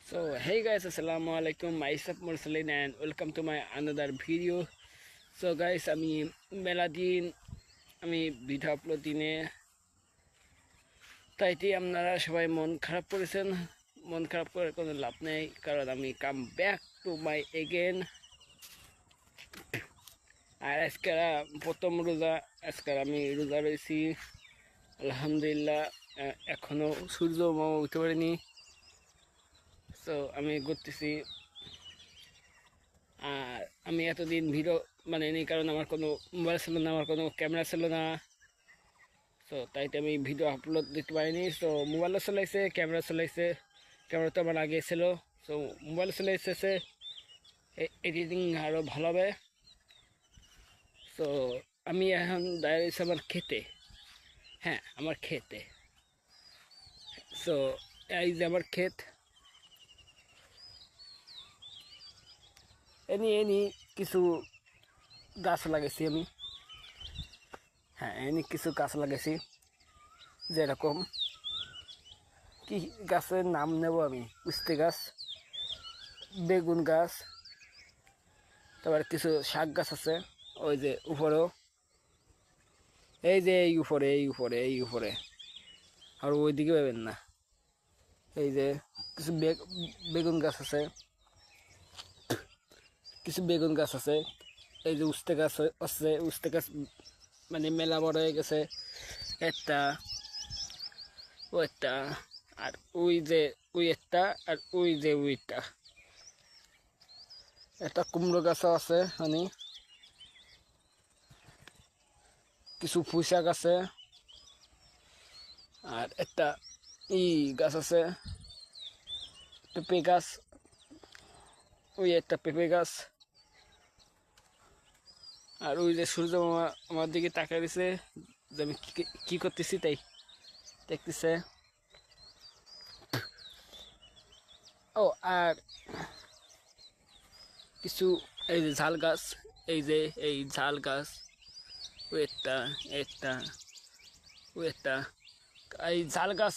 So hey guys, assalamu alaikum. Myself Mursalin and welcome to my another video. So guys, আমি মেলা দিন আমি video upload দিনে তাইতে আপনারা সবাই মন খারাপ করেছেন। মন খারাপ করে কোনো লাভ নেই, কারণ আমি come back to my again. আর আজকে প্রথম রোজা, আজকে আমি রোজা রয়েছি আলহামদুলিল্লাহ। এখনো সূর্য মামা উঠতে পারিনি। তো আমি করতেছি। আর আমি এতদিন ভিডিও বানাইনি, কারণ আমার কোনো মোবাইল ছিল না, আমার কোনো ক্যামেরা ছিল না। তো তাইতে আমি ভিডিও আপলোড দিতে পারিনি। তো মোবাইলও চলাইছে, ক্যামেরা চলাইছে। ক্যামেরা তো আমার আগে ছিল, তো মোবাইল চলাইছে, এডিটিং আরও ভালো হবে। তো আমি এখন দাঁড়িয়েছি আমার খেতে। হ্যাঁ, আমার খেতে। তো এই যে আমার ক্ষেত, এনি কিছু গাছ লাগাইছি আমি। হ্যাঁ, এনি কিছু গাছ লাগাইছি, যেরকম কি গাছের নাম নেব আমি, উস্তে গাছ, বেগুন গাছ, তারপর কিছু শাক গাছ আছে ওই যে উপরেও, এই যে এই উপরে আর ওইদিকে পাবেন না। এই যে কিছু বেগুন গাছ আছে, এই যে উস্তে গাছ আছে। উস্তে গাছ মানে মেলা বড় হয়ে গেছে একটা, ও একটা, আর ওই যে ওই একটা, আর ওই যে ওইটা একটা কুমড়ো গাছও আছে, মানে কিছু পুঁইশাক আছে, আর একটা গাছ আছে পেঁপে গাছ, ওই একটা পেঁপে গাছ। আর ওই যে সূর্য মামা আমার দিকে তাকিয়ে দিছে যে আমি কি করতেছি, তাই দেখতেছে। ও আর কিছু এই যে ঝাল গাছ, এই ঝাল গাছ, ওই একটা এই ঝাল গাছ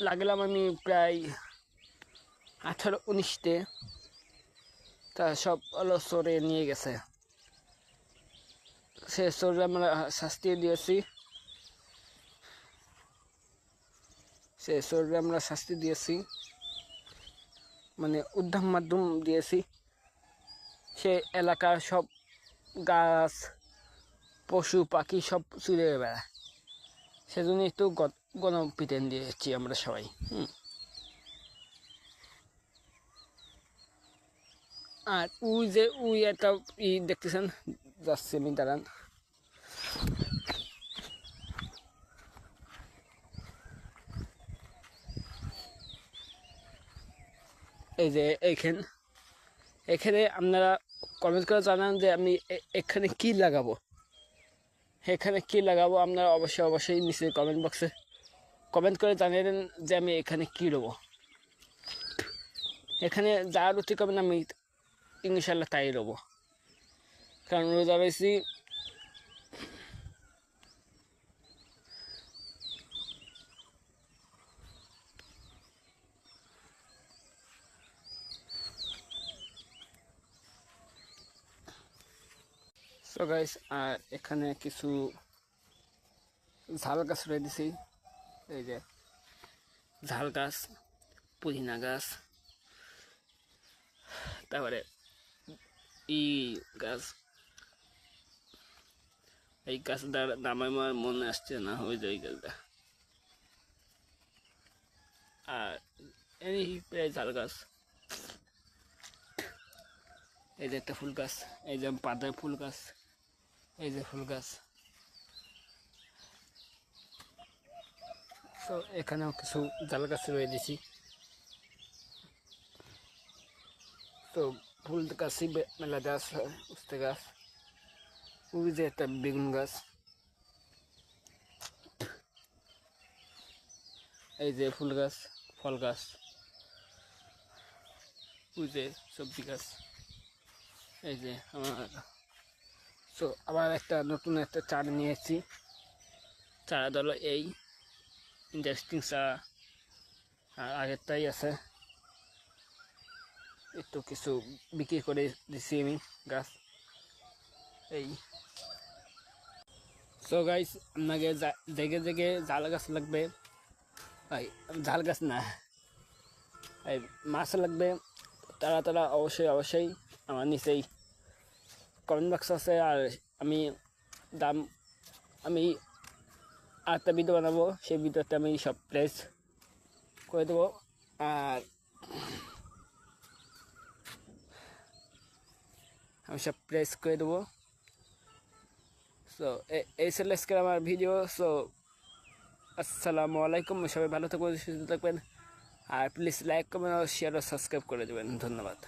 লাগলাম আমি প্রায় 18-19টে। তা সব হলো সরে নিয়ে গেছে। সে সরে আমরা শাস্তি দিয়েছি, মানে উদ্ধার মাধ্যম দিয়েছি। সে এলাকার সব গাছ, পশু পাখি সব চুরে বেড়ায়, সেজন্য একটু গণপিটন দিয়েছি আমরা সবাই। আর ওই যে ওই একটা দেখতেছেন, যাচ্ছে, আমি দাঁড়ান। এই যে এখানে আপনারা কমেন্ট করে জানান যে আমি এখানে কি লাগাবো। আপনারা অবশ্যই নিচে কমেন্ট বক্সে কমেন্ট করে জানিয়ে দেন যে আমি এখানে কী দেবো। এখানে যা রুচি করবেন আমি ইনশাল্লাহ তাই দেবো, কারণ রোজা রয়েছি। সো গাইস, আর এখানে কিছু ঝাল গাছ রয়ে দিছি। এই যে ঝাল গাছ, পুদিনা গাছ, তারপরে গাছ, এই গাছটার নাম আমার মনে আসছে না, ওই যে ওই গাছটা। আর এই প্রায় ঝাল গাছ, এই যে একটা ফুল গাছ, এই যে পাতার ফুল গাছ, এই যে ফুল গাছ। তো এখানেও কিছু ঝাল গাছ রয়ে দিছি। তো ফুল গাছই মেলা গাছ, উস্তে গাছ, ওই যে একটা বেগুন গাছ, এই যে ফুল গাছ, ফল গাছ, ওই যে সবজি গাছ, এই যে আমার। তো আবার একটা নতুন একটা চারা নিয়ে এসেছি। চারা হলো এই ইন্টারেস্টিং চারা, আর আগেরটাই আছে। একটু কিছু বিক্রি করে দিছি আমি গাছ এই। সো গাইস, আপনাকে জেগে জেগে জাল গাছ লাগবে, জাল গাছ না, এই মাছ লাগবে, তারা অবশ্যই অবশ্যই আমার নিচেই কমেন্ট বক্স আছে। আর আমি দাম আমি আরেকটা ভিডিও বানাবো, সেই ভিডিওতে আমি সব প্লেস করে দেবো। আর আমি সব প্লেস করে দেবো। সো এই ছিল আজকের আমার ভিডিও। সো আসসালামু আলাইকুম, সবাই ভালো থাকবেন, সুস্থ থাকবেন, আর প্লিজ লাইক কমেন্ট শেয়ার ও সাবস্ক্রাইব করে দেবেন। ধন্যবাদ।